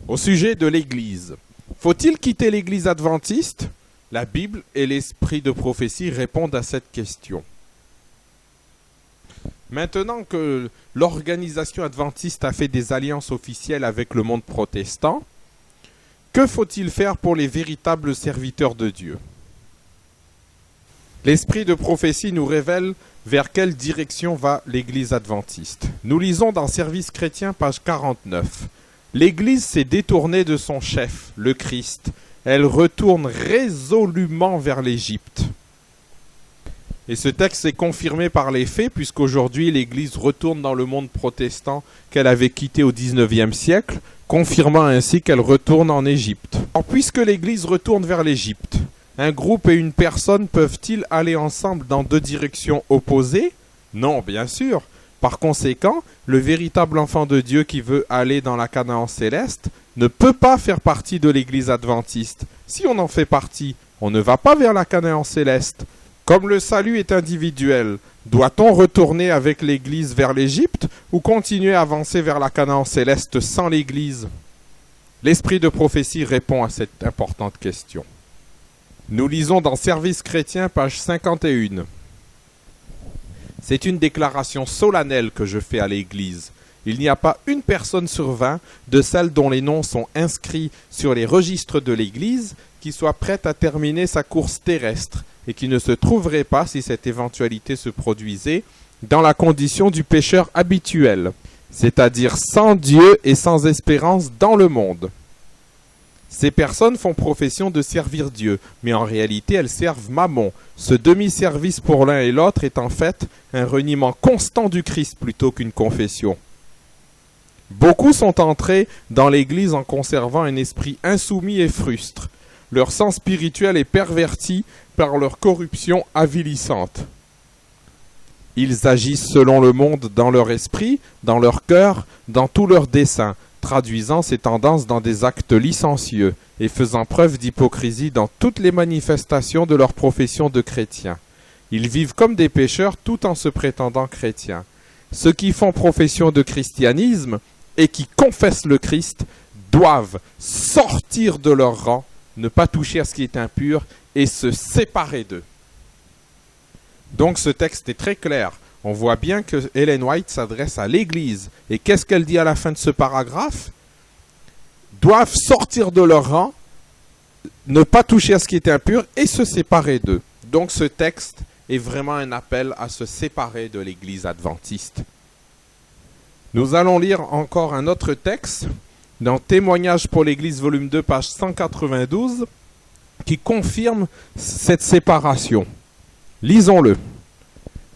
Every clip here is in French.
Au sujet de l'Église, faut-il quitter l'Église adventiste? La Bible et l'esprit de prophétie répondent à cette question. Maintenant que l'organisation adventiste a fait des alliances officielles avec le monde protestant, que faut-il faire pour les véritables serviteurs de Dieu? L'esprit de prophétie nous révèle vers quelle direction va l'Église adventiste. Nous lisons dans Service chrétien, page 49. L'Église s'est détournée de son chef, le Christ. Elle retourne résolument vers l'Égypte. Et ce texte est confirmé par les faits, puisqu'aujourd'hui l'Église retourne dans le monde protestant qu'elle avait quitté au XIXe siècle, confirmant ainsi qu'elle retourne en Égypte. Alors, puisque l'Église retourne vers l'Égypte, un groupe et une personne peuvent-ils aller ensemble dans deux directions opposées? Non, bien sûr. Par conséquent, le véritable enfant de Dieu qui veut aller dans la Canaan céleste ne peut pas faire partie de l'Église adventiste. Si on en fait partie, on ne va pas vers la Canaan céleste. Comme le salut est individuel, doit-on retourner avec l'Église vers l'Égypte ou continuer à avancer vers la Canaan céleste sans l'Église? L'esprit de prophétie répond à cette importante question. Nous lisons dans Service chrétien, page 51. C'est une déclaration solennelle que je fais à l'Église. Il n'y a pas une personne sur 20 de celles dont les noms sont inscrits sur les registres de l'Église qui soit prête à terminer sa course terrestre et qui ne se trouverait pas, si cette éventualité se produisait, dans la condition du pécheur habituel, c'est-à-dire sans Dieu et sans espérance dans le monde. Ces personnes font profession de servir Dieu, mais en réalité elles servent Mammon. Ce demi-service pour l'un et l'autre est en fait un reniement constant du Christ plutôt qu'une confession. Beaucoup sont entrés dans l'Église en conservant un esprit insoumis et frustre. Leur sens spirituel est perverti par leur corruption avilissante. Ils agissent selon le monde dans leur esprit, dans leur cœur, dans tous leurs desseins, traduisant ces tendances dans des actes licencieux et faisant preuve d'hypocrisie dans toutes les manifestations de leur profession de chrétiens. Ils vivent comme des pécheurs tout en se prétendant chrétiens. Ceux qui font profession de christianisme et qui confessent le Christ doivent sortir de leur rang, ne pas toucher à ce qui est impur et se séparer d'eux. Donc ce texte est très clair. On voit bien que Ellen White s'adresse à l'Église. Et qu'est-ce qu'elle dit à la fin de ce paragraphe? Doivent sortir de leur rang, ne pas toucher à ce qui est impur et se séparer d'eux. Donc ce texte est vraiment un appel à se séparer de l'Église adventiste. Nous allons lire encore un autre texte dans Témoignages pour l'Église, volume 2, page 192, qui confirme cette séparation. Lisons-le.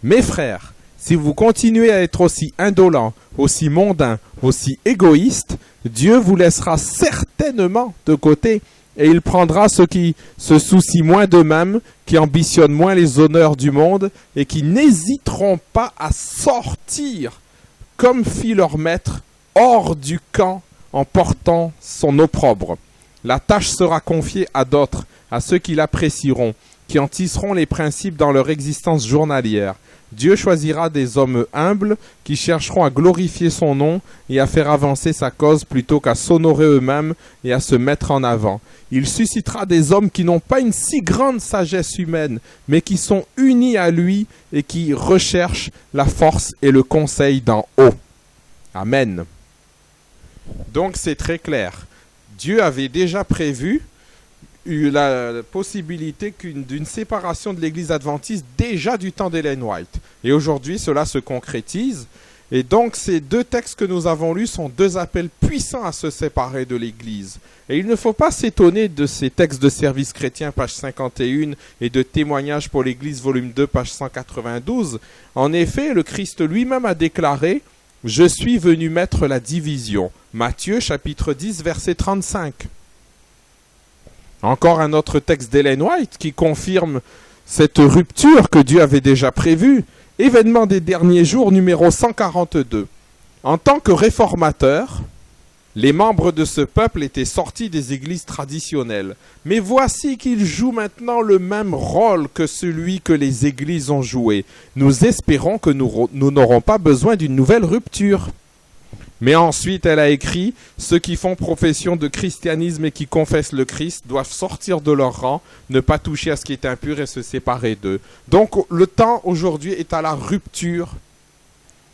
Mes frères, si vous continuez à être aussi indolents, aussi mondains, aussi égoïstes, Dieu vous laissera certainement de côté et il prendra ceux qui se soucient moins d'eux-mêmes, qui ambitionnent moins les honneurs du monde et qui n'hésiteront pas à sortir, comme fit leur maître, hors du camp en portant son opprobre. La tâche sera confiée à d'autres, à ceux qui l'apprécieront, qui en tisseront les principes dans leur existence journalière. Dieu choisira des hommes humbles qui chercheront à glorifier son nom et à faire avancer sa cause plutôt qu'à s'honorer eux-mêmes et à se mettre en avant. Il suscitera des hommes qui n'ont pas une si grande sagesse humaine, mais qui sont unis à lui et qui recherchent la force et le conseil d'en haut. Amen. Donc c'est très clair. Dieu avait déjà prévu la possibilité d'une séparation de l'Église adventiste déjà du temps d'Ellen White. Et aujourd'hui, cela se concrétise. Et donc, ces deux textes que nous avons lus sont deux appels puissants à se séparer de l'Église. Et il ne faut pas s'étonner de ces textes de Service chrétien, page 51, et de Témoignages pour l'Église, volume 2, page 192. En effet, le Christ lui-même a déclaré « Je suis venu mettre la division ». Matthieu, chapitre 10, verset 35. Encore un autre texte d'Ellen White qui confirme cette rupture que Dieu avait déjà prévue. Événement des derniers jours, numéro 142. En tant que réformateurs, les membres de ce peuple étaient sortis des églises traditionnelles. Mais voici qu'ils jouent maintenant le même rôle que celui que les églises ont joué. Nous espérons que nous n'aurons pas besoin d'une nouvelle rupture. Mais ensuite, elle a écrit « Ceux qui font profession de christianisme et qui confessent le Christ doivent sortir de leur rang, ne pas toucher à ce qui est impur et se séparer d'eux. » Donc, le temps aujourd'hui est à la rupture.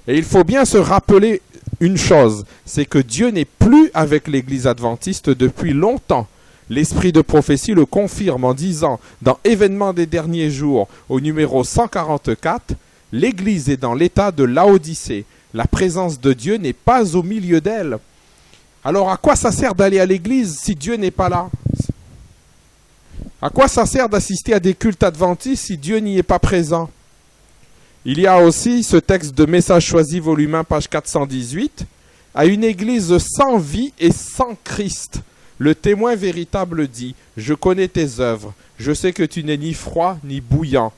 Et il faut bien se rappeler une chose, c'est que Dieu n'est plus avec l'Église adventiste depuis longtemps. L'esprit de prophétie le confirme en disant, dans Événements des derniers jours, au numéro 144, « L'Église est dans l'état de Laodicée. La présence de Dieu n'est pas au milieu d'elle. » Alors à quoi ça sert d'aller à l'église si Dieu n'est pas là? À quoi ça sert d'assister à des cultes adventistes si Dieu n'y est pas présent? Il y a aussi ce texte de Message choisi, volume 1, page 418. « À une église sans vie et sans Christ, le témoin véritable dit, « Je connais tes œuvres, je sais que tu n'es ni froid ni bouillant. »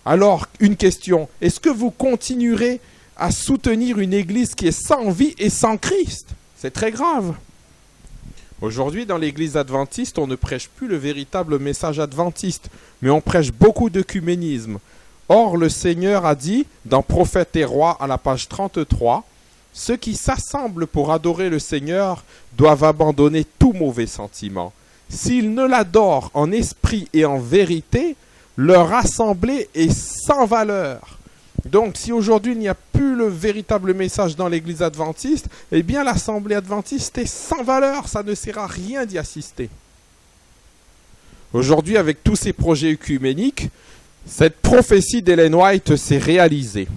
Alors, une question, est-ce que vous continuerez à soutenir une église qui est sans vie et sans Christ? C'est très grave. Aujourd'hui, dans l'église adventiste, on ne prêche plus le véritable message adventiste, mais on prêche beaucoup d'œcuménisme. Or, le Seigneur a dit, dans Prophètes et Rois, à la page 33, « Ceux qui s'assemblent pour adorer le Seigneur doivent abandonner tout mauvais sentiment. S'ils ne l'adorent en esprit et en vérité, leur assemblée est sans valeur. » Donc, si aujourd'hui il n'y a plus le véritable message dans l'église adventiste, eh bien l'assemblée adventiste est sans valeur, ça ne sert à rien d'y assister. Aujourd'hui, avec tous ces projets œcuméniques, cette prophétie d'Ellen White s'est réalisée.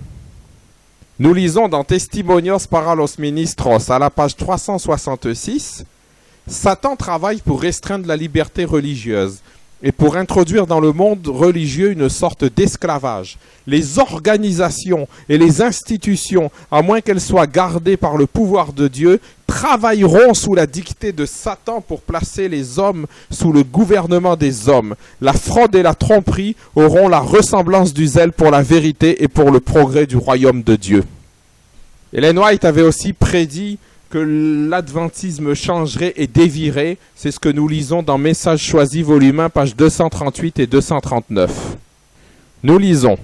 Nous lisons dans Testimonios para los Ministros, à la page 366, « Satan travaille pour restreindre la liberté religieuse et pour introduire dans le monde religieux une sorte d'esclavage. Les organisations et les institutions, à moins qu'elles soient gardées par le pouvoir de Dieu, travailleront sous la dictée de Satan pour placer les hommes sous le gouvernement des hommes. La fraude et la tromperie auront la ressemblance du zèle pour la vérité et pour le progrès du royaume de Dieu. » Ellen White avait aussi prédit que l'adventisme changerait et dévierait. C'est ce que nous lisons dans Message choisi, volume 1, pages 238 et 239. Nous lisons.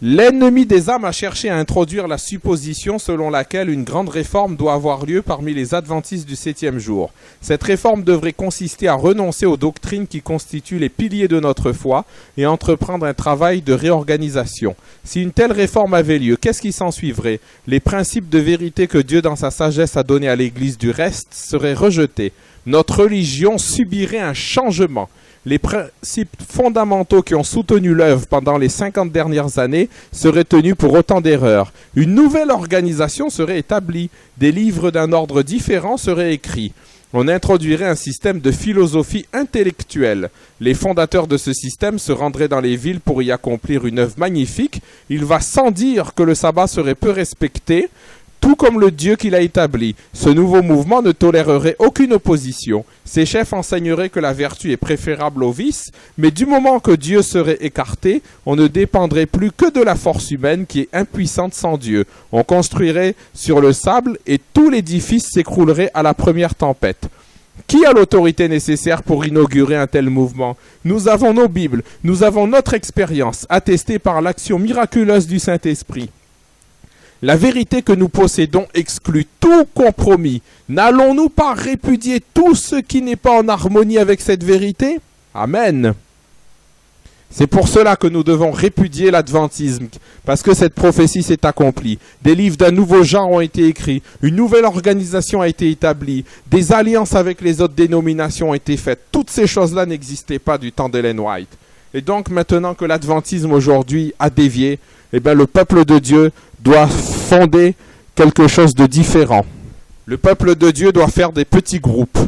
L'ennemi des âmes a cherché à introduire la supposition selon laquelle une grande réforme doit avoir lieu parmi les adventistes du 7e jour. Cette réforme devrait consister à renoncer aux doctrines qui constituent les piliers de notre foi et entreprendre un travail de réorganisation. Si une telle réforme avait lieu, qu'est-ce qui s'en suivrait? Les principes de vérité que Dieu dans sa sagesse a donnés à l'Église du reste seraient rejetés. Notre religion subirait un changement. Les principes fondamentaux qui ont soutenu l'œuvre pendant les 50 dernières années seraient tenus pour autant d'erreurs. Une nouvelle organisation serait établie. Des livres d'un ordre différent seraient écrits. On introduirait un système de philosophie intellectuelle. Les fondateurs de ce système se rendraient dans les villes pour y accomplir une œuvre magnifique. Il va sans dire que le sabbat serait peu respecté, tout comme le Dieu qui l'a établi. Ce nouveau mouvement ne tolérerait aucune opposition. Ses chefs enseigneraient que la vertu est préférable au vice, mais du moment que Dieu serait écarté, on ne dépendrait plus que de la force humaine qui est impuissante sans Dieu. On construirait sur le sable et tout l'édifice s'écroulerait à la première tempête. Qui a l'autorité nécessaire pour inaugurer un tel mouvement? Nous avons nos Bibles, nous avons notre expérience, attestée par l'action miraculeuse du Saint-Esprit. La vérité que nous possédons exclut tout compromis. N'allons-nous pas répudier tout ce qui n'est pas en harmonie avec cette vérité? Amen. C'est pour cela que nous devons répudier l'adventisme, parce que cette prophétie s'est accomplie. Des livres d'un nouveau genre ont été écrits, une nouvelle organisation a été établie, des alliances avec les autres dénominations ont été faites. Toutes ces choses-là n'existaient pas du temps d'Ellen White. Et donc maintenant que l'adventisme aujourd'hui a dévié, eh bien, le peuple de Dieu doit fonder quelque chose de différent. Le peuple de Dieu doit faire des petits groupes.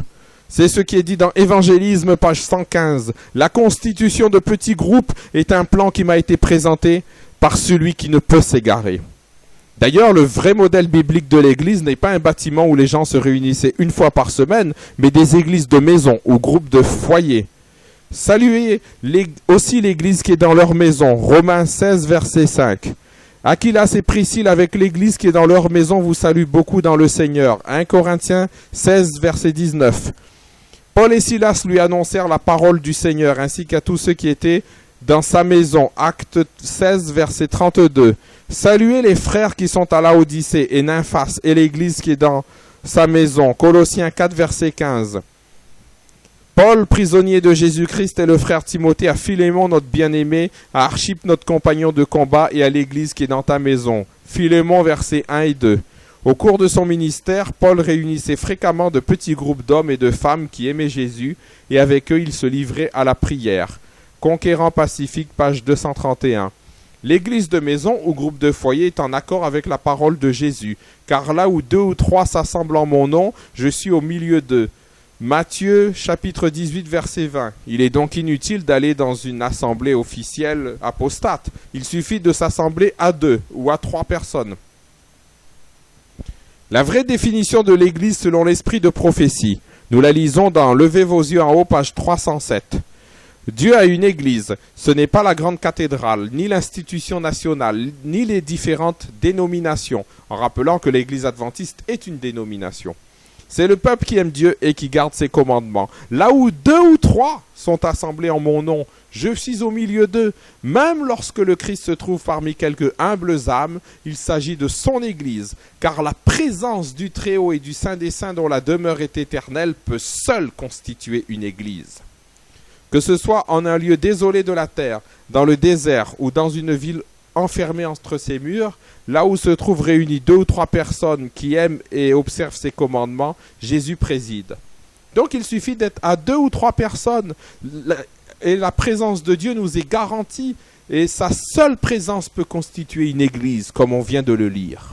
C'est ce qui est dit dans Évangélisme, page 115. La constitution de petits groupes est un plan qui m'a été présenté par celui qui ne peut s'égarer. D'ailleurs, le vrai modèle biblique de l'église n'est pas un bâtiment où les gens se réunissaient une fois par semaine, mais des églises de maison ou groupes de foyers. Saluez aussi l'église qui est dans leur maison. Romains 16, verset 5. Aquilas et Priscille avec l'église qui est dans leur maison vous saluent beaucoup dans le Seigneur. 1 Corinthiens 16, verset 19. Paul et Silas lui annoncèrent la parole du Seigneur, ainsi qu'à tous ceux qui étaient dans sa maison. Acte 16, verset 32. Saluez les frères qui sont à Laodicée et Nymphas et l'église qui est dans sa maison. Colossiens 4, verset 15. Paul, prisonnier de Jésus-Christ, et le frère Timothée, à Philémon, notre bien-aimé, à Archippe, notre compagnon de combat, et à l'église qui est dans ta maison. Philémon, versets 1 et 2. Au cours de son ministère, Paul réunissait fréquemment de petits groupes d'hommes et de femmes qui aimaient Jésus, et avec eux il se livrait à la prière. Conquérant Pacifique, page 231. L'église de maison ou groupe de foyer est en accord avec la parole de Jésus, car là où 2 ou 3 s'assemblent en mon nom, je suis au milieu d'eux. Matthieu, chapitre 18, verset 20. Il est donc inutile d'aller dans une assemblée officielle apostate. Il suffit de s'assembler à 2 ou à 3 personnes. La vraie définition de l'Église selon l'esprit de prophétie. Nous la lisons dans Levez vos yeux en haut, page 307. Dieu a une Église. Ce n'est pas la grande cathédrale, ni l'institution nationale, ni les différentes dénominations, en rappelant que l'Église adventiste est une dénomination. C'est le peuple qui aime Dieu et qui garde ses commandements. Là où 2 ou 3 sont assemblés en mon nom, je suis au milieu d'eux. Même lorsque le Christ se trouve parmi quelques humbles âmes, il s'agit de son Église, car la présence du Très-Haut et du Saint des Saints dont la demeure est éternelle peut seule constituer une Église. Que ce soit en un lieu désolé de la terre, dans le désert ou dans une ville enfermée entre ses murs, là où se trouvent réunies 2 ou 3 personnes qui aiment et observent ses commandements, Jésus préside. Donc il suffit d'être à 2 ou 3 personnes et la présence de Dieu nous est garantie et sa seule présence peut constituer une église comme on vient de le lire.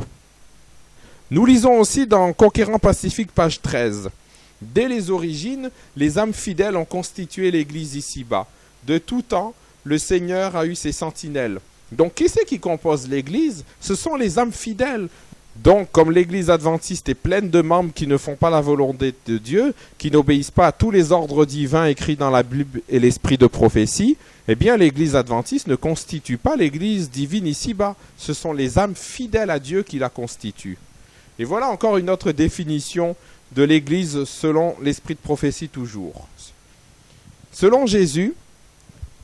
Nous lisons aussi dans Conquérant Pacifique, page 13. Dès les origines, les âmes fidèles ont constitué l'église ici-bas. De tout temps, le Seigneur a eu ses sentinelles. Donc, qui c'est qui compose l'Église? Ce sont les âmes fidèles. Donc, comme l'Église adventiste est pleine de membres qui ne font pas la volonté de Dieu, qui n'obéissent pas à tous les ordres divins écrits dans la Bible et l'esprit de prophétie, eh bien, l'Église adventiste ne constitue pas l'Église divine ici-bas. Ce sont les âmes fidèles à Dieu qui la constituent. Et voilà encore une autre définition de l'Église selon l'esprit de prophétie toujours. Selon Jésus,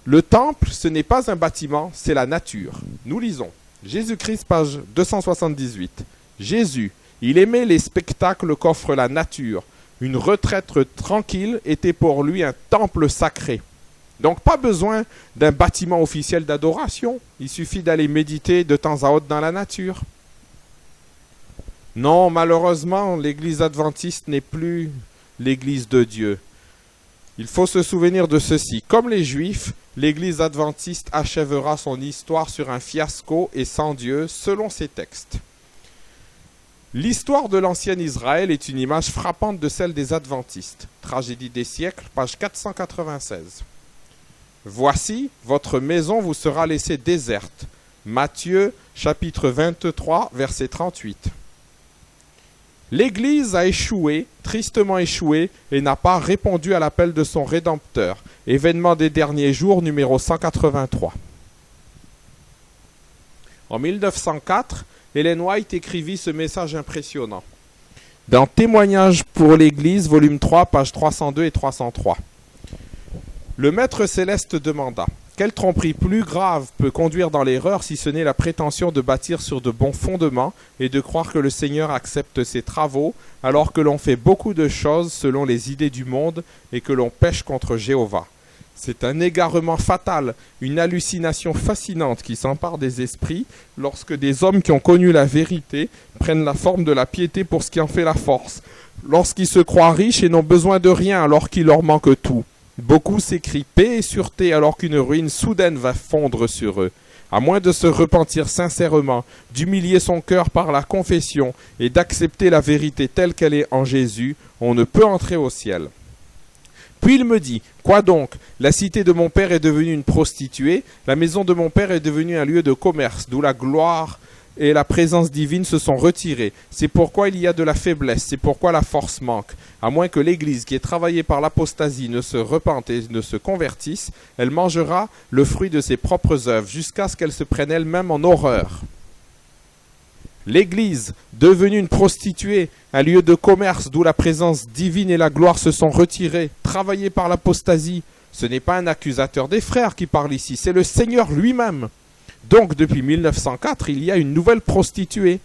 le temple, ce n'est pas un bâtiment, c'est la nature. Nous lisons. Jésus-Christ, page 278. Jésus, il aimait les spectacles qu'offre la nature. Une retraite tranquille était pour lui un temple sacré. Donc pas besoin d'un bâtiment officiel d'adoration. Il suffit d'aller méditer de temps à autre dans la nature. Non, malheureusement, l'Église adventiste n'est plus l'Église de Dieu. Il faut se souvenir de ceci. Comme les Juifs, l'Église adventiste achèvera son histoire sur un fiasco et sans Dieu, selon ses textes. L'histoire de l'ancien Israël est une image frappante de celle des adventistes. Tragédie des siècles, page 496. Voici, votre maison vous sera laissée déserte. Matthieu, chapitre 23, verset 38. L'Église a échoué, tristement échoué, et n'a pas répondu à l'appel de son Rédempteur. Événement des derniers jours, numéro 183. En 1904, Ellen White écrivit ce message impressionnant. Dans Témoignages pour l'Église, volume 3, pages 302 et 303. Le Maître Céleste demanda: quelle tromperie plus grave peut conduire dans l'erreur si ce n'est la prétention de bâtir sur de bons fondements et de croire que le Seigneur accepte ses travaux alors que l'on fait beaucoup de choses selon les idées du monde et que l'on pêche contre Jéhovah. C'est un égarement fatal, une hallucination fascinante qui s'empare des esprits lorsque des hommes qui ont connu la vérité prennent la forme de la piété pour ce qui en fait la force, lorsqu'ils se croient riches et n'ont besoin de rien alors qu'il leur manque tout. Beaucoup s'écrient paix et sûreté alors qu'une ruine soudaine va fondre sur eux. À moins de se repentir sincèrement, d'humilier son cœur par la confession et d'accepter la vérité telle qu'elle est en Jésus, on ne peut entrer au ciel. Puis il me dit: quoi donc? La cité de mon père est devenue une prostituée, la maison de mon père est devenue un lieu de commerce, d'où la gloire et la présence divine se sont retirées. C'est pourquoi il y a de la faiblesse, c'est pourquoi la force manque. À moins que l'Église qui est travaillée par l'apostasie ne se repente et ne se convertisse, elle mangera le fruit de ses propres œuvres, jusqu'à ce qu'elle se prenne elle-même en horreur. L'Église, devenue une prostituée, un lieu de commerce d'où la présence divine et la gloire se sont retirées, travaillée par l'apostasie, Ce n'est pas un accusateur des frères qui parle ici, c'est le Seigneur lui-même. Donc depuis 1904, il y a une nouvelle prostituée.